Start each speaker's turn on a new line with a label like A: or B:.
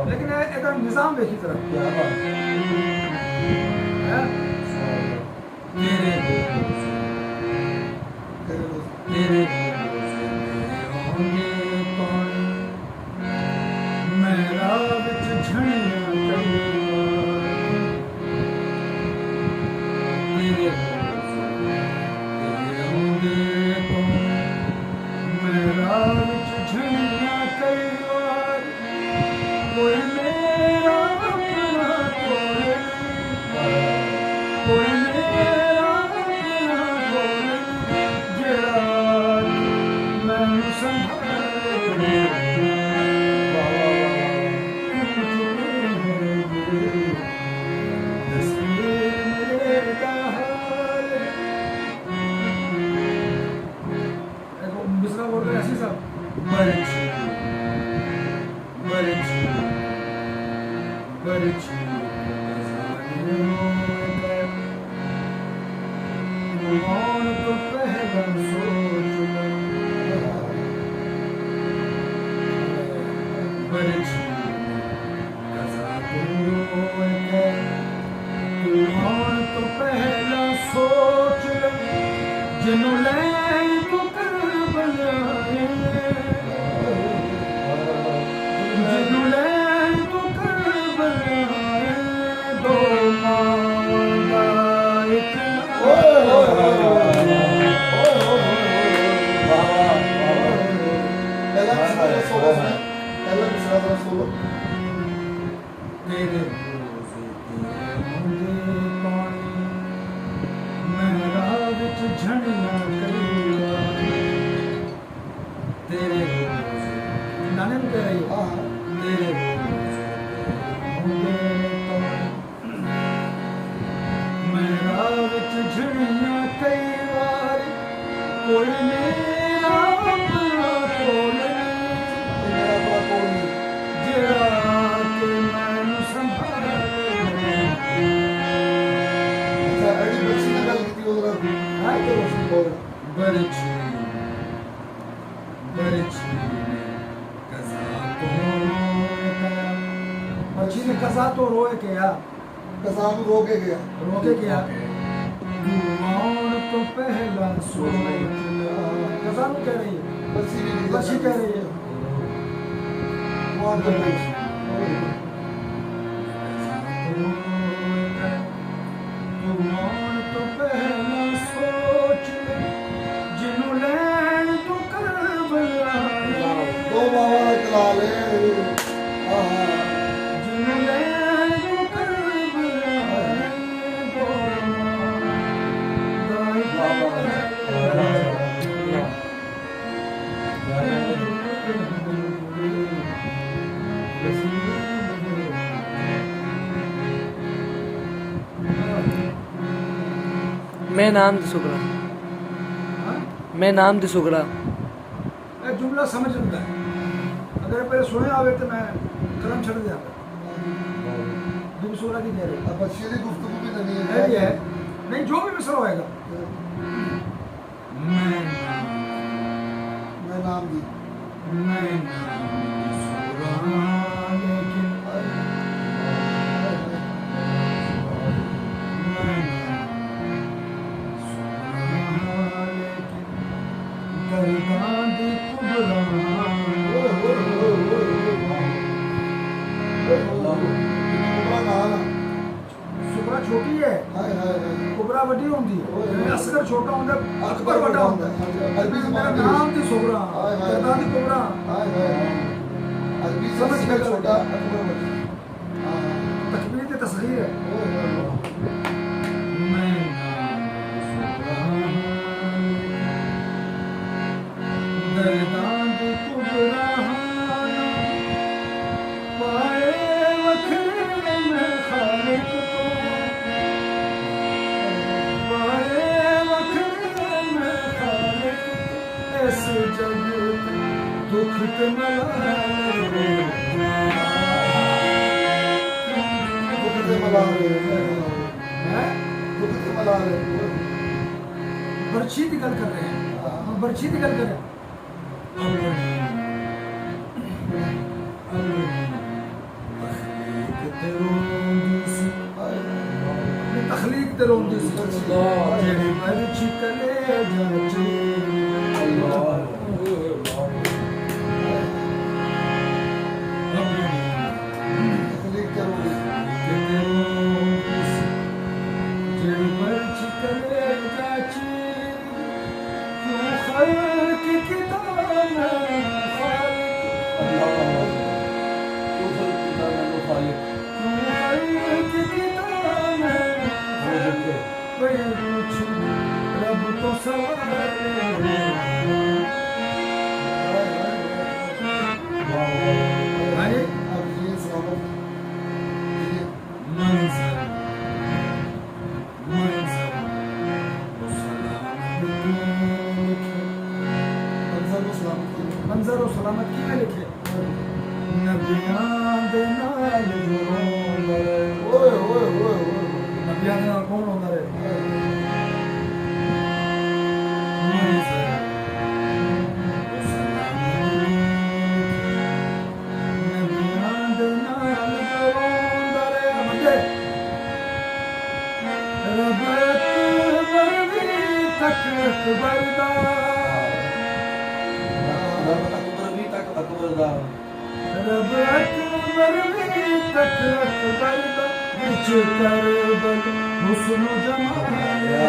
A: लेकिन एक निजाम देखी तरफ कज़ा तो रोए के या कज़ा तो रोके गया तो पहला कज़ा कह रही है बसी कह रही है तो पहला सोच जिन्हों लैन तो करबला दो बाबा चला ले
B: मैं नाम दिसुगड़ा मैं नाम दिसुगड़ा
A: जुमला समझ लूंगा अगर पहले सुने आवे तो मैं कलम छड़ दिया दिसुगड़ा की कह रहे अब बशीरी गुफ्तगू भी नहीं है ये नहीं जो भी मिसरा होएगा मैं नाम दी मैं छोटी है कुबरा बड़ी होती है असगर छोटा होता है अकबर बड़ा होता है अरबी ज़बान नाम दी सुगरा करदा दी कुबरा अरबी समझ के छोटा अकबर बड़ा तकबीर की तस्गीर है मैं दर्दां दी कुबरा बर्छी की गल कर रहे हैं, हम बर्छी की गल कर रहे हैं। तखलीक ते रोंदी सी जेड़ी बर्छी कले जाची रब तो मंजर और सलामत की में लिखे नबियां दे नाल ओए ओए ओए नबियां दे नाल कौन होंदा रे नबियां दे नाल होंदा रे मजे रब मरवी तक अकबरदा रब अकबर भी तक अकबर दा विच करबल हुस्न जमाया